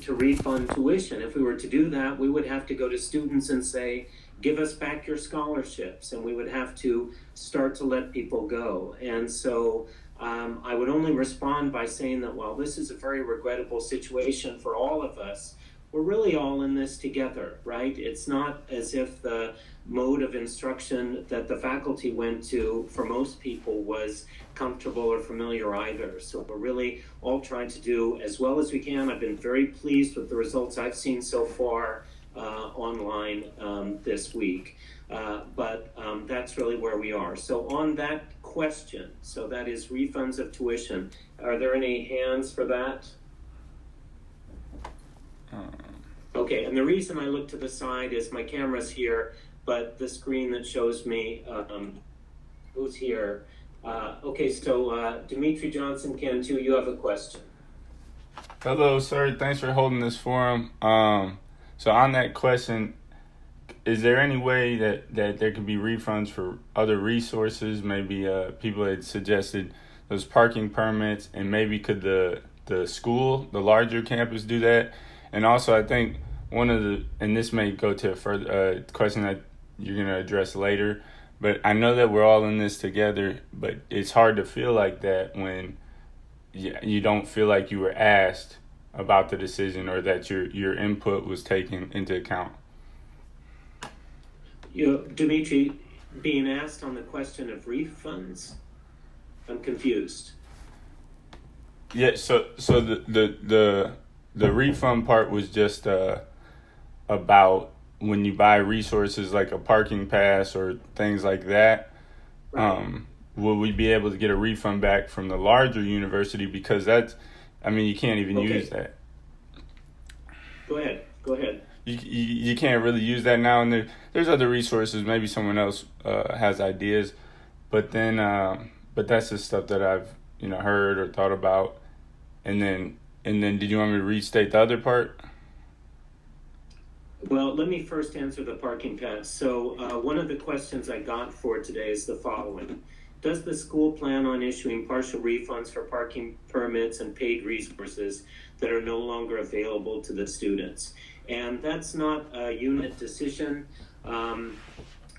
to refund tuition. If we were to do that, we would have to go to students and say, give us back your scholarships, and we would have to start to let people go. And so I would only respond by saying that while this is a very regrettable situation for all of us, we're really all in this together, right? It's not as if the mode of instruction that the faculty went to for most people was comfortable or familiar either. So we're really all trying to do as well as we can. I've been very pleased with the results I've seen so far online this week. But that's really where we are. So on that question, so that is refunds of tuition, are there any hands for that? Okay, and the reason I look to the side is my camera's here, but the screen that shows me who's here. Okay, so Dimitri Johnson Cantu, you have a question. Hello, sir. Thanks for holding this forum. So on that question, is there any way that there could be refunds for other resources? Maybe people had suggested those parking permits, and maybe could the school, the larger campus, do that? And also, I think one of the, and this may go to a further question that you're going to address later, but I know that we're all in this together, but it's hard to feel like that when you don't feel like you were asked about the decision or that your input was taken into account. Dimitri, being asked on the question of refunds, I'm confused. Yeah, so the refund part was just about when you buy resources like a parking pass or things like that. Right. Will we be able to get a refund back from the larger university? Because that's, I mean, you can't even use that. Go ahead. You can't really use that now, and there's other resources. Maybe someone else has ideas, but that's just stuff that I've heard or thought about. And then did you want me to restate the other part? Well, let me first answer the parking pass. So one of the questions I got for today is the following. Does the school plan on issuing partial refunds for parking permits and paid resources that are no longer available to the students? And that's not a unit decision.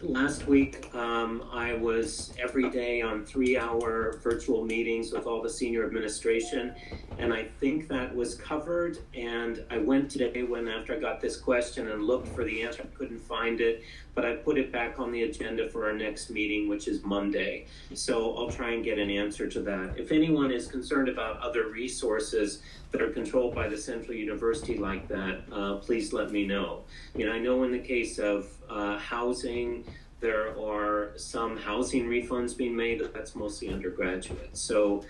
Last week, I was every day on 3-hour virtual meetings with all the senior administration, and I think that was covered. And I went today after I got this question and looked for the answer. I couldn't find it, but I put it back on the agenda for our next meeting, which is Monday. So I'll try and get an answer to that. If anyone is concerned about other resources that are controlled by the Central University like that, please let me know. I know in the case of housing, there are some housing refunds being made, but that's mostly undergraduates. So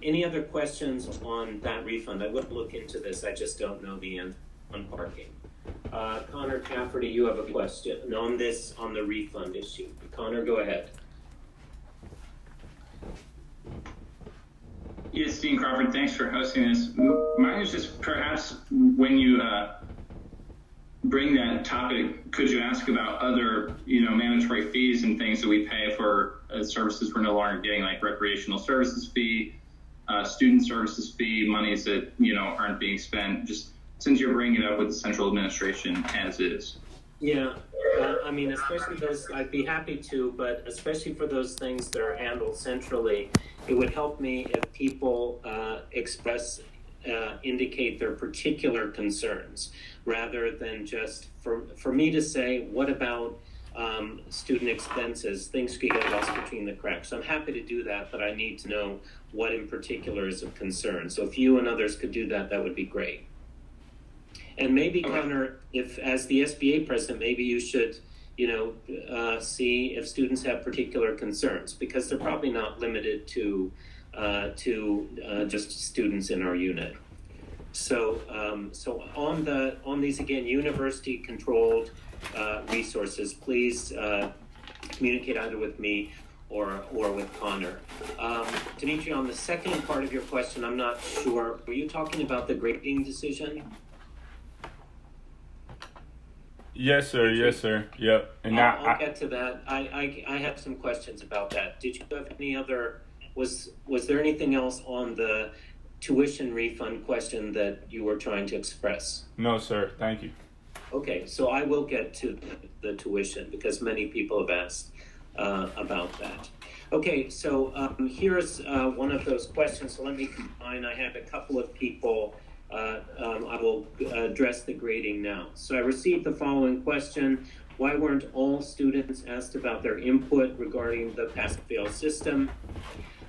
any other questions on that refund? I would look into this. I just don't know the answer on parking. Connor Cafferty, you have a question on the refund issue. Connor, go ahead. Yes, Dean Crawford, thanks for hosting this. Mine is just perhaps when you bring that topic, could you ask about other, mandatory fees and things that we pay for services we're no longer getting, like recreational services fee, student services fee, monies that, aren't being spent, just since you're bringing it up with the central administration as is. Yeah, especially those, I'd be happy to, but especially for those things that are handled centrally, it would help me if people indicate their particular concerns, rather than just for me to say, what about student expenses? Things could get lost between the cracks. So I'm happy to do that, but I need to know what in particular is of concern. So if you and others could do that, that would be great. And maybe, okay. Connor, if as the SBA president, maybe you should, see if students have particular concerns, because they're probably not limited to just students in our unit. So on these again, university-controlled resources, please communicate either with me or with Connor. Dimitri, on the second part of your question, I'm not sure. Were you talking about the grading decision? Yes, sir. Yes, sir. Yep. And I'll get to that. I have some questions about that. Did you have any other? Was there anything else on the tuition refund question that you were trying to express? No, sir. Thank you. Okay, so I will get to the tuition because many people have asked about that. Okay, so here's one of those questions. So let me combine. I had a couple of people. I will address the grading now. So I received the following question. Why weren't all students asked about their input regarding the pass-fail system?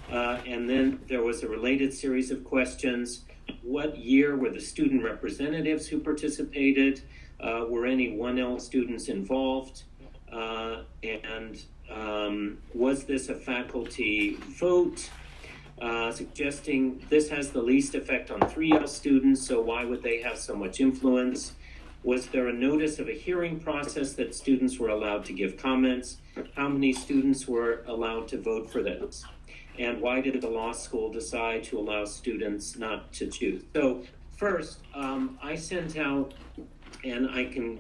And then there was a related series of questions. What year were the student representatives who participated? Were any 1L students involved? And was this a faculty vote? Suggesting this has the least effect on 3L students, so why would they have so much influence? Was there a notice of a hearing process that students were allowed to give comments? How many students were allowed to vote for this? And why did the law school decide to allow students not to choose? So first, I sent out, and I'm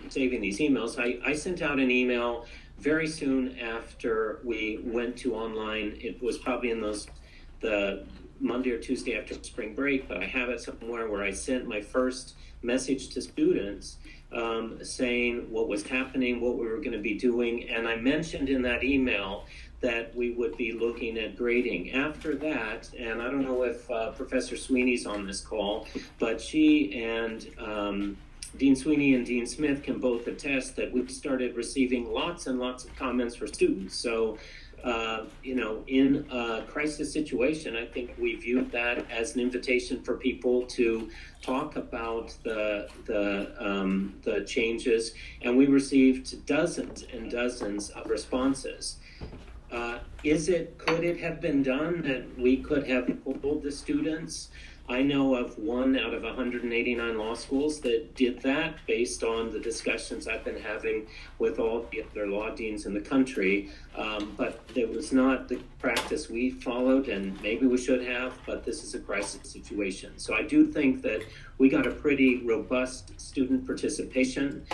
saving these emails, I sent out an email very soon after we went to online. It was probably in the Monday or Tuesday after spring break, but I have it somewhere where I sent my first message to students saying what was happening, what we were going to be doing, and I mentioned in that email that we would be looking at grading. After that, and I don't know if Professor Sweeney's on this call, but she and Dean Sweeney and Dean Smith can both attest that we've started receiving lots and lots of comments for students. So, in a crisis situation, I think we viewed that as an invitation for people to talk about the changes, and we received dozens and dozens of responses. Could it have been done that we could have polled the students? I know of one out of 189 law schools that did that based on the discussions I've been having with all the other law deans in the country, but it was not the practice we followed, and maybe we should have, but this is a crisis situation. So I do think that we got a pretty robust student participation.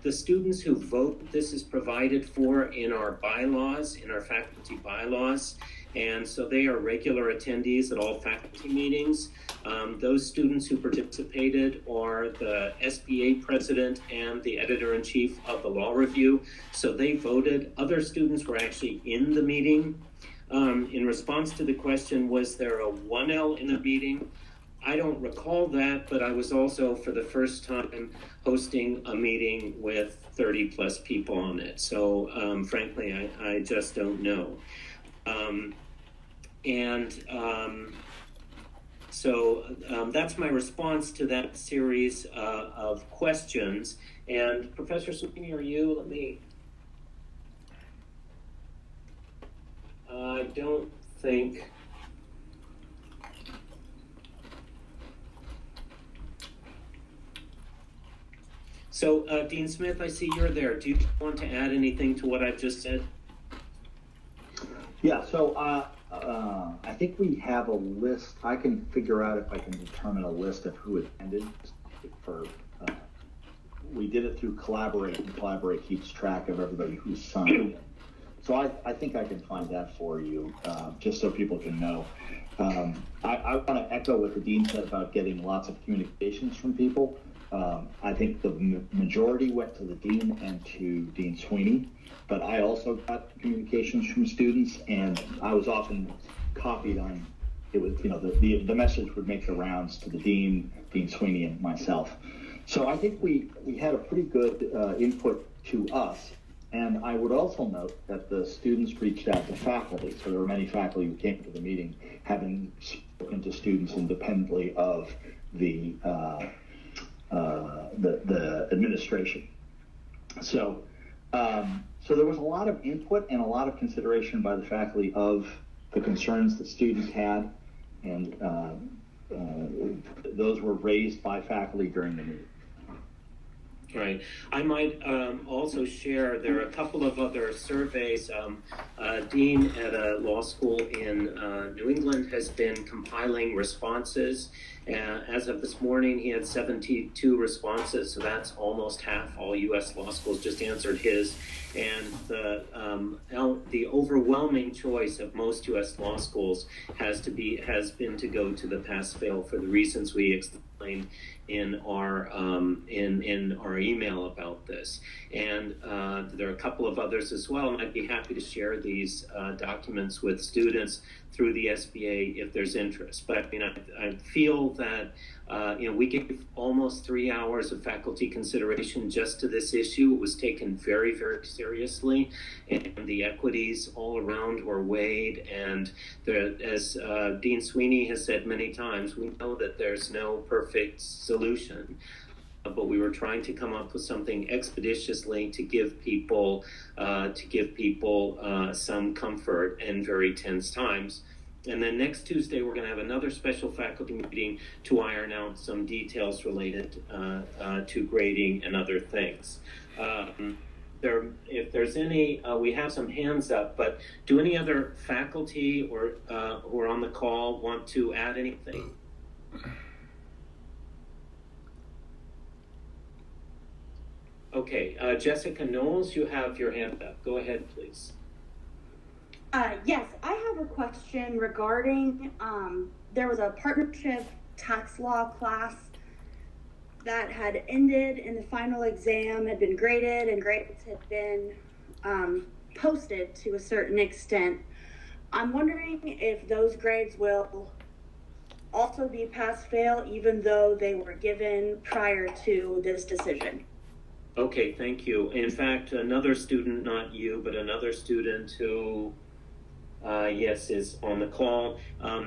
The students who vote, this is provided for in our bylaws, in our faculty bylaws, and so they are regular attendees at all faculty meetings. Those students who participated are the SBA president and the editor-in-chief of the Law Review, so they voted. Other students were actually in the meeting. In response to the question, was there a 1L in the meeting? I don't recall that, but I was also, for the first time, hosting a meeting with 30 plus people on it. So frankly, I just don't know. So that's my response to that series of questions. And Professor Sweeney, are you? I don't think. So, Dean Smith, I see you're there. Do you want to add anything to what I've just said? Yeah, so I think we have a list. I can figure out if I can determine a list of who attended. We did it through Collaborate, and Collaborate keeps track of everybody who signed in. So I think I can find that for you, just so people can know. I want to echo what the dean said about getting lots of communications from people. I think the majority went to the dean and to Dean Sweeney, but I also got communications from students, and I was often copied on. It was, the message would make the rounds to the dean, Dean Sweeney, and myself. So I think we had a pretty good input to us, and I would also note that the students reached out to faculty. So there were many faculty who came to the meeting, having spoken to students independently of the administration. So there was a lot of input and a lot of consideration by the faculty of the concerns that students had, and those were raised by faculty during the meeting. Right. I might also share, there are a couple of other surveys. Dean at a law school in New England has been compiling responses. As of this morning, he had 72 responses, so that's almost half. All U.S. law schools just answered his. And the overwhelming choice of most U.S. law schools has been to go to the pass-fail for the reasons we explained in our email about this. And there are a couple of others as well, and I'd be happy to share these documents with students through the SBA if there's interest. But I feel that we gave almost 3 hours of faculty consideration just to this issue. It was taken very, very seriously, and the equities all around were weighed. And as Dean Sweeney has said many times, we know that there's no perfect solution. But we were trying to come up with something expeditiously to give people some comfort in very tense times. And then next Tuesday, we're going to have another special faculty meeting to iron out some details related to grading and other things. If there's any, we have some hands up, but do any other faculty or who are on the call want to add anything? Okay, Jessica Knowles, you have your hand up. Go ahead, please. Yes, I have a question regarding, there was a partnership tax law class that had ended and the final exam had been graded and grades had been posted to a certain extent. I'm wondering if those grades will also be pass-fail even though they were given prior to this decision. Okay, thank you. In fact, another student, not you, but another student who is on the call,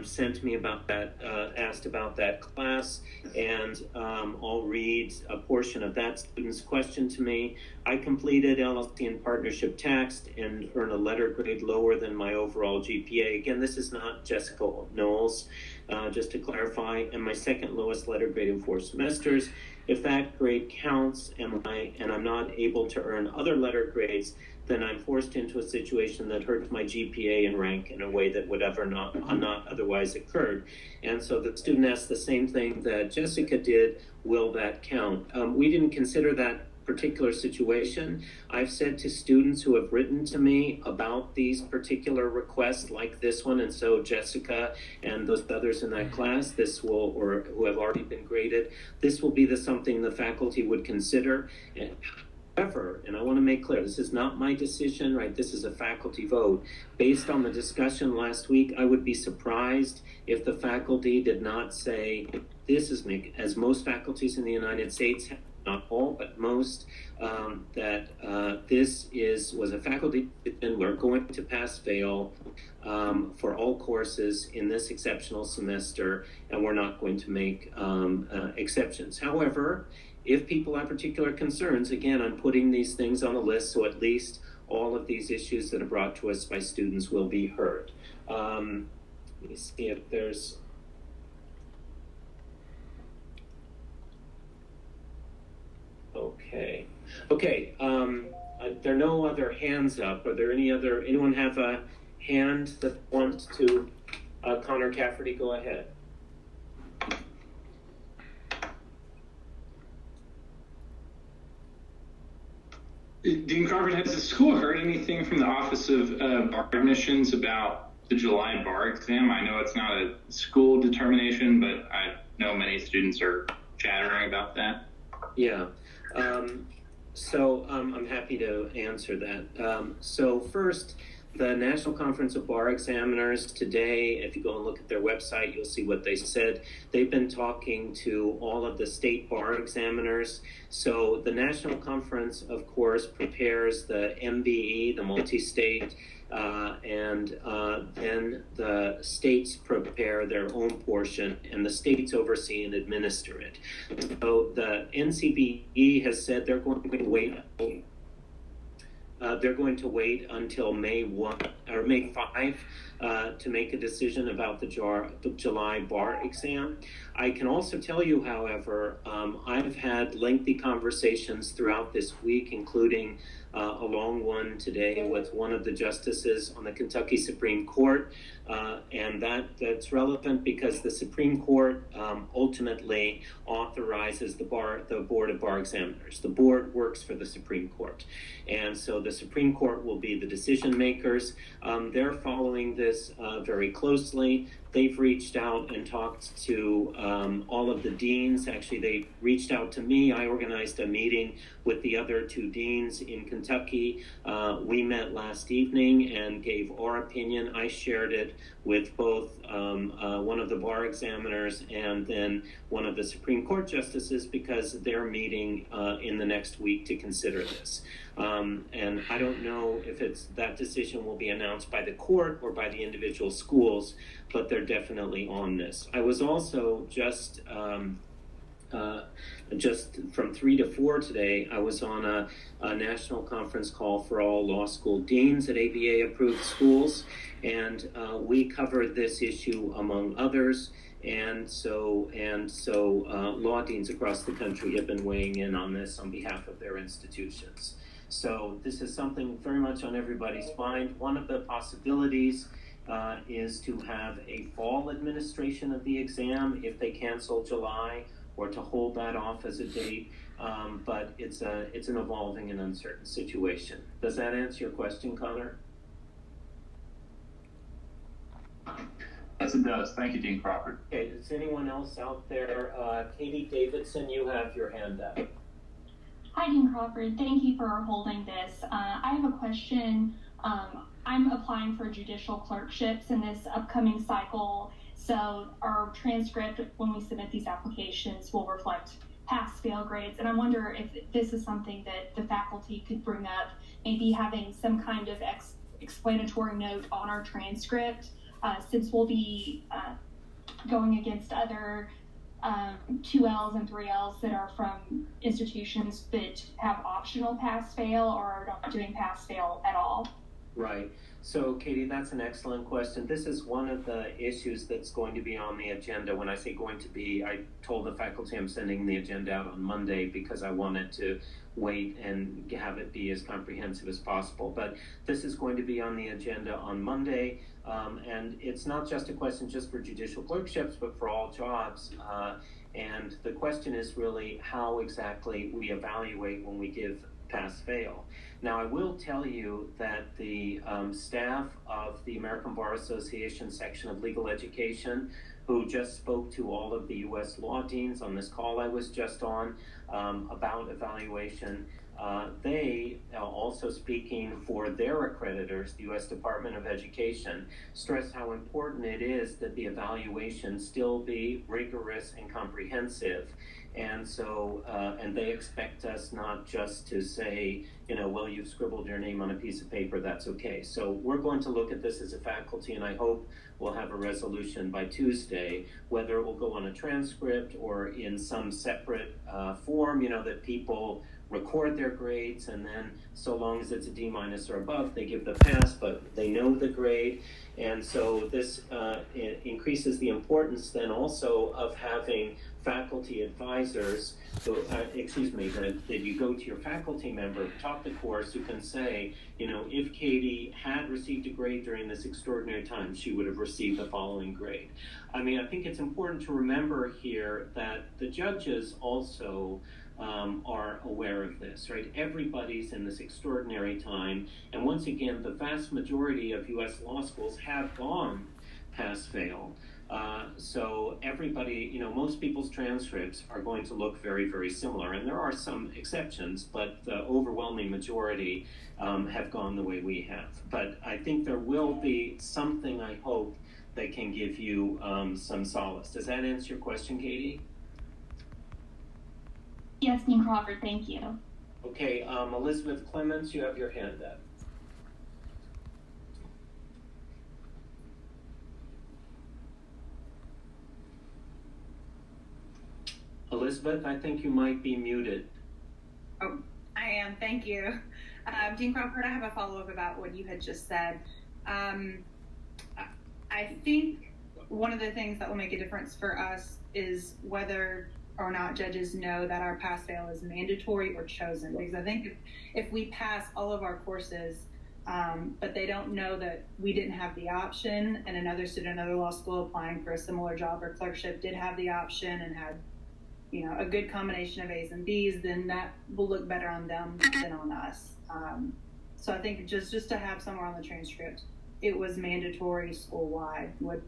sent me about that, asked about that class, and I'll read a portion of that student's question to me. I completed LLC and partnership tax and earned a letter grade lower than my overall GPA. Again, this is not Jessica Knowles, just to clarify, and my second lowest letter grade in 4 semesters. If that grade counts and I'm not able to earn other letter grades, then I'm forced into a situation that hurts my GPA and rank in a way that would ever not otherwise occurred. And so the student asked the same thing that Jessica did, will that count? We didn't consider that particular situation. I've said to students who have written to me about these particular requests like this one, and so Jessica and those others in that class, or who have already been graded, this will be something the faculty would consider. However, and I want to make clear, this is not my decision, right? This is a faculty vote. Based on the discussion last week, I would be surprised if the faculty did not say, this is, as most faculties in the United States, not all, but most, that this was a faculty decision. We're going to pass-fail for all courses in this exceptional semester, and we're not going to make exceptions. However, if people have particular concerns, again, I'm putting these things on a list, so at least all of these issues that are brought to us by students will be heard. Let me see if there's... Okay. There are no other hands up. Are there anyone have a hand that wants to, Connor Cafferty, go ahead. Dean Crawford, has the school heard anything from the Office of Bar Admissions about the July bar exam? I know it's not a school determination, but I know many students are chattering about that. Yeah. So I'm happy to answer that. So first, the National Conference of Bar Examiners today, if you go and look at their website, you'll see what they said. They've been talking to all of the state bar examiners. So the National Conference, of course, prepares the MBE, the multi-state, and then the states prepare their own portion, and the states oversee and administer it. So the NCBE has said they're going to wait. They're going to wait until May 1 or May 5 to make a decision about the July bar exam. I can also tell you, however, I've had lengthy conversations throughout this week, including a long one today with one of the justices on the Kentucky Supreme Court, and that's relevant because the Supreme Court ultimately authorizes the Board of Bar Examiners. The board works for the Supreme Court, and so the Supreme Court will be the decision makers. They're following this very closely. They've reached out and talked to all of the deans. Actually, they reached out to me. I organized a meeting with the other two deans in Kentucky. We met last evening and gave our opinion. I shared it with both one of the bar examiners and then one of the Supreme Court justices because they're meeting in the next week to consider this. And I don't know if that decision will be announced by the court or by the individual schools, but they're definitely on this. I was also just from 3 to 4 today, I was on a national conference call for all law school deans at ABA-approved schools, and we covered this issue among others. And so law deans across the country have been weighing in on this on behalf of their institutions. So this is something very much on everybody's mind. One of the possibilities is to have a fall administration of the exam if they cancel July, or to hold that off as a date. But it's an evolving and uncertain situation. Does that answer your question, Connor? Yes, it does. Thank you, Dean Crawford. Okay, is anyone else out there? Katie Davidson, you have your hand up. Hi, Dean Crawford. Thank you for holding this. I have a question. I'm applying for judicial clerkships in this upcoming cycle. So our transcript, when we submit these applications, will reflect pass-fail grades. And I wonder if this is something that the faculty could bring up, maybe having some kind of explanatory note on our transcript, since we'll be going against other 2Ls and 3Ls that are from institutions that have optional pass-fail or are not doing pass-fail at all. Right. So, Katie, that's an excellent question. This is one of the issues that's going to be on the agenda. When I say going to be, I told the faculty I'm sending the agenda out on Monday because I wanted to wait and have it be as comprehensive as possible. But this is going to be on the agenda on Monday. And it's not just a question just for judicial clerkships, but for all jobs. And the question is really how exactly we evaluate when we give pass-fail. Now, I will tell you that the staff of the American Bar Association section of legal education, who just spoke to all of the U.S. law deans on this call I was just on about evaluation, they, also speaking for their accreditors, the U.S. Department of Education, stress how important it is that the evaluation still be rigorous and comprehensive. And so, and they expect us not just to say, well, you've scribbled your name on a piece of paper, that's okay. So we're going to look at this as a faculty, and I hope we'll have a resolution by Tuesday, whether it will go on a transcript or in some separate form, that people record their grades, and then so long as it's a D- or above, they give the pass, but they know the grade. And so this increases the importance then also of having faculty advisors, that you go to your faculty member, taught the course, who can say, if Katie had received a grade during this extraordinary time, she would have received the following grade. I mean, I think it's important to remember here that the judges also are aware of this, right? Everybody's in this extraordinary time. And once again, the vast majority of U.S. law schools have gone pass-fail. So everybody, most people's transcripts are going to look very, very similar. And there are some exceptions, but the overwhelming majority have gone the way we have. But I think there will be something, I hope, that can give you some solace. Does that answer your question, Katie? Yes, Dean Crawford, thank you. Okay, Elizabeth Clements, you have your hand up. Elizabeth, I think you might be muted. Oh, I am. Thank you. Dean Crawford, I have a follow-up about what you had just said. I think one of the things that will make a difference for us is whether or not judges know that our pass-fail is mandatory or chosen. Because I think if we pass all of our courses, but they don't know that we didn't have the option, and another student, another law school applying for a similar job or clerkship did have the option and had, a good combination of A's and B's, then that will look better on them than on us. So I think just to have somewhere on the transcript, it was mandatory school-wide would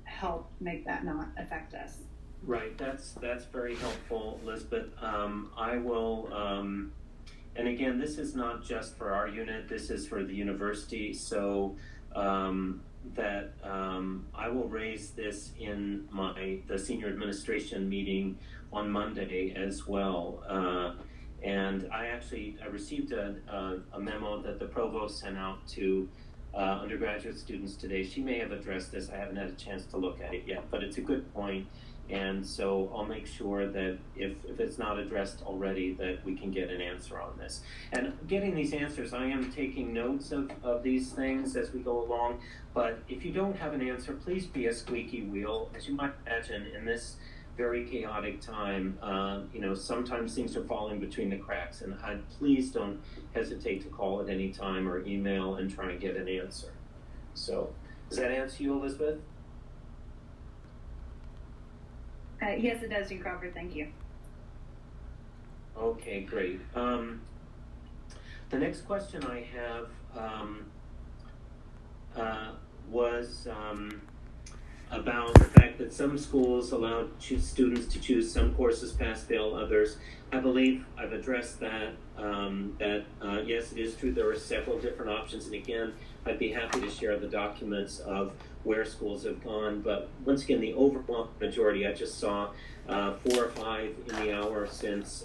help make that not affect us. Right, that's very helpful, Elizabeth. I will, and again, this is not just for our unit, this is for the university, so that I will raise this in the senior administration meeting on Monday as well. And I received a memo that the provost sent out to undergraduate students today. She may have addressed this. I haven't had a chance to look at it yet, but it's a good point. And so I'll make sure that if it's not addressed already, that we can get an answer on this. And getting these answers, I am taking notes of these things as we go along. But if you don't have an answer, please be a squeaky wheel. As you might imagine, in this very chaotic time, sometimes things are falling between the cracks. And please don't hesitate to call at any time or email and try and get an answer. So does that answer you, Elizabeth? Yes, it does, Dean Crawford. Thank you. Okay, great. The next question I have was about the fact that some schools allow students to choose some courses pass-fail, others. I believe I've addressed that. Yes, it is true there are several different options, and again, I'd be happy to share the documents of where schools have gone. But once again, the overwhelming majority, I just saw 4 or 5 in the hour since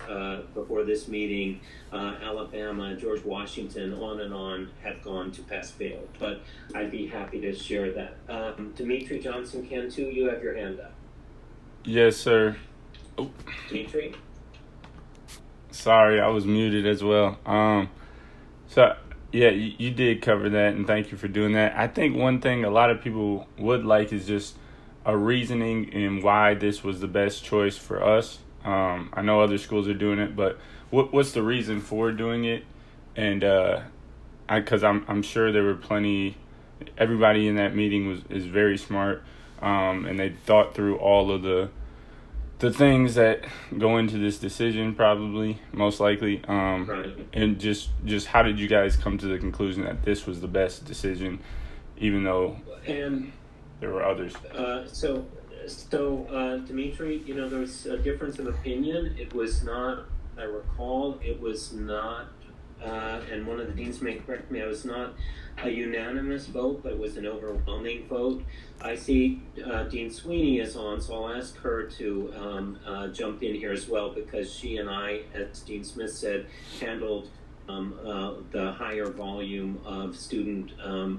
before this meeting, Alabama, George Washington, on and on, have gone to pass-fail. But I'd be happy to share that. Dimitri Johnson Cantu, you have your hand up. Yes, sir. Oh. Dimitri? Sorry, I was muted as well. Yeah, you did cover that, and thank you for doing that. I think one thing a lot of people would like is just a reasoning in why this was the best choice for us. I know other schools are doing it, but what's the reason for doing it? And because I'm sure there were plenty. Everybody in that meeting is very smart, and they thought through all of the things that go into this decision, probably, most likely. Right. And just how did you guys come to the conclusion that this was the best decision, even though there were others? So Dimitri, there was a difference of opinion. It was not, I recall, and one of the deans may correct me, it was not a unanimous vote, but it was an overwhelming vote. I see Dean Sweeney is on, so I'll ask her to jump in here as well, because she and I, as Dean Smith said, handled the higher volume of student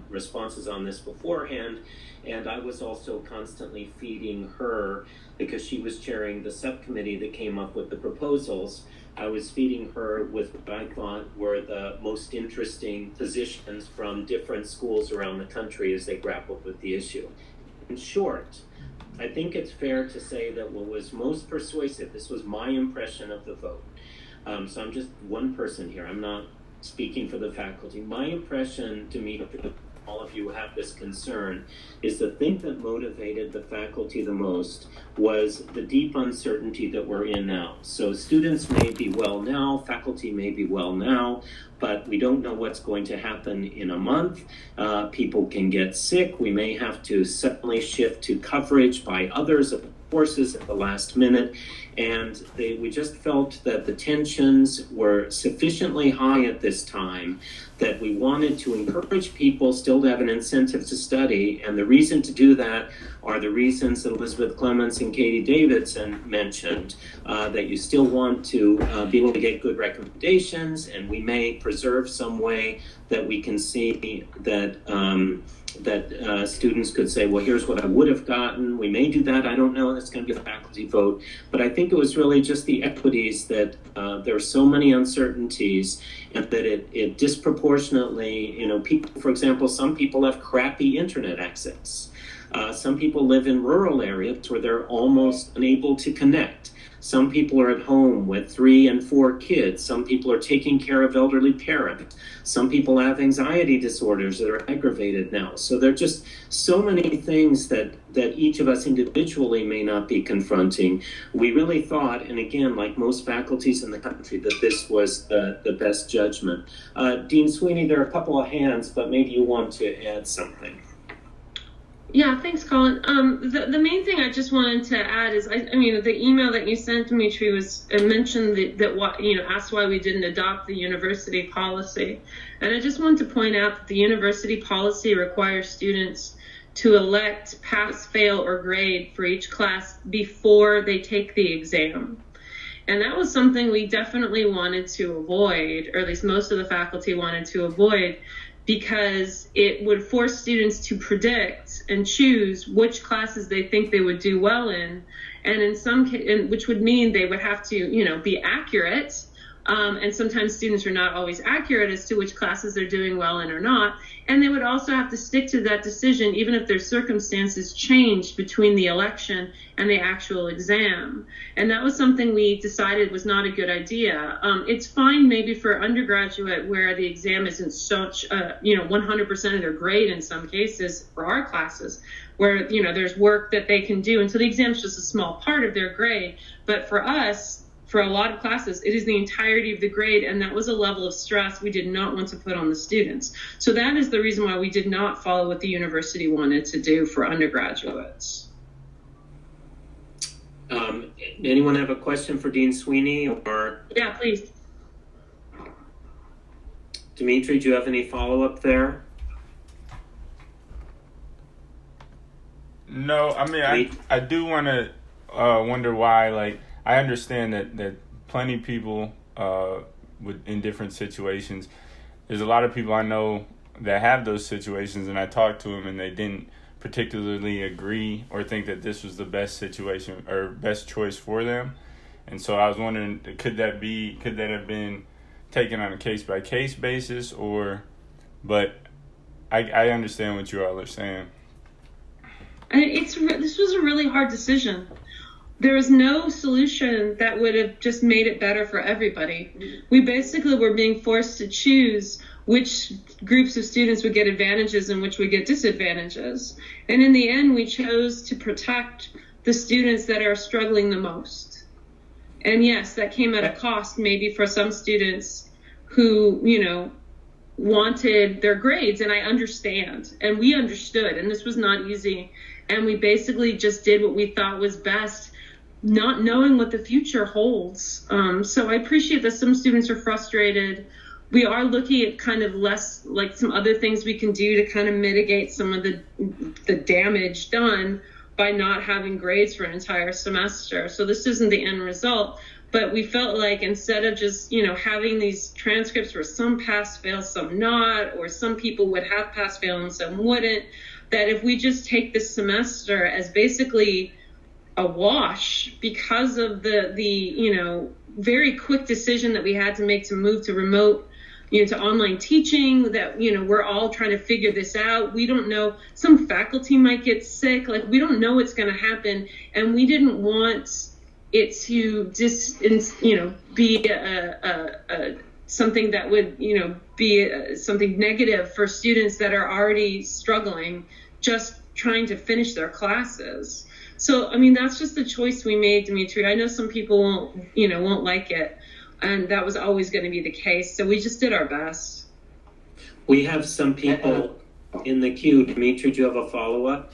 responses on this beforehand. And I was also constantly feeding her, because she was chairing the subcommittee that came up with the proposals. I was feeding her with what I thought were the most interesting positions from different schools around the country as they grappled with the issue. In short, I think it's fair to say that what was most persuasive, this was my impression of the vote. So I'm just one person here. I'm not speaking for the faculty. My impression, to me, all of you have this concern, is the thing that motivated the faculty the most was the deep uncertainty that we're in now. So students may be well now, faculty may be well now, but we don't know what's going to happen in a month. People can get sick. We may have to suddenly shift to coverage by others of the courses at the last minute. And we just felt that the tensions were sufficiently high at this time that we wanted to encourage people still to have an incentive to study. And the reason to do that are the reasons that Elizabeth Clements and Katie Davidson mentioned, that you still want to be able to get good recommendations, and we may preserve some way that we can see that students could say, well, here's what I would have gotten. We may do that. I don't know. That's going to be a faculty vote. But I think it was really just the equities that there are so many uncertainties, and that it disproportionately, people, for example, some people have crappy internet access. Some people live in rural areas where they're almost unable to connect. Some people are at home with 3 and 4 kids. Some people are taking care of elderly parents. Some people have anxiety disorders that are aggravated now. So there are just so many things that each of us individually may not be confronting. We really thought, and again, like most faculties in the country, that this was the best judgment. Dean Sweeney, there are a couple of hands, but maybe you want to add something. Yeah, thanks, Colin. The main thing I just wanted to add is, I mean, the email that you sent, Dimitri, was mentioned asked why we didn't adopt the university policy. And I just want to point out that the university policy requires students to elect pass, fail, or grade for each class before they take the exam. And that was something we definitely wanted to avoid, or at least most of the faculty wanted to avoid, because it would force students to predict and choose which classes they think they would do well in, and which would mean they would have to, be accurate. And sometimes students are not always accurate as to which classes they're doing well in or not. And they would also have to stick to that decision even if their circumstances changed between the election and the actual exam. And that was something we decided was not a good idea. It's fine maybe for undergraduate where the exam isn't such 100% of their grade in some cases for our classes, where there's work that they can do, and so the exam's just a small part of their grade. But for us, for a lot of classes, it is the entirety of the grade, and that was a level of stress we did not want to put on the students. So that is the reason why we did not follow what the university wanted to do for undergraduates. Anyone have a question for Dean Sweeney? Or yeah, please. Dimitri, do you have any follow-up there? No, I mean, I do want to wonder why, like, I understand that plenty of people in different situations, there's a lot of people I know that have those situations, and I talked to them and they didn't particularly agree or think that this was the best situation or best choice for them. And so I was wondering, could that have been taken on a case-by-case basis, but I understand what you all are saying. This was a really hard decision. There was no solution that would have just made it better for everybody. We basically were being forced to choose which groups of students would get advantages and which would get disadvantages. And in the end, we chose to protect the students that are struggling the most. And yes, that came at a cost maybe for some students who, wanted their grades, and I understand. And we understood, and this was not easy. And we basically just did what we thought was best, not knowing what the future holds. So I appreciate that some students are frustrated. We are looking at kind of less, like some other things we can do to kind of mitigate some of the damage done by not having grades for an entire semester. So this isn't the end result, but we felt like instead of just, having these transcripts where some pass fail, some not, or some people would have pass fail and some wouldn't, that if we just take this semester as basically a wash because of the very quick decision that we had to make to move to remote, to online teaching, that, we're all trying to figure this out. We don't know, some faculty might get sick, like we don't know what's going to happen. And we didn't want it to just, be something that would, be something negative for students that are already struggling, just trying to finish their classes. So, I mean, that's just the choice we made, Dimitri. I know some people won't like it, and that was always going to be the case. So we just did our best. We have some people in the queue. Dimitri, do you have a follow-up?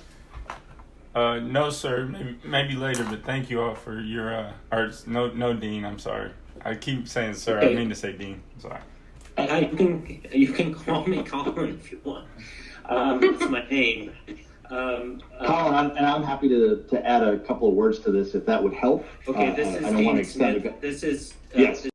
No, sir. Maybe later, but thank you all for your, no, Dean, I'm sorry. I keep saying sir, okay. I mean to say Dean, sorry. You can call me Colin if you want. It's my name. Colin, I'm happy to add a couple of words to this if that would help. Okay, this is I don't want to extend it. This is yes.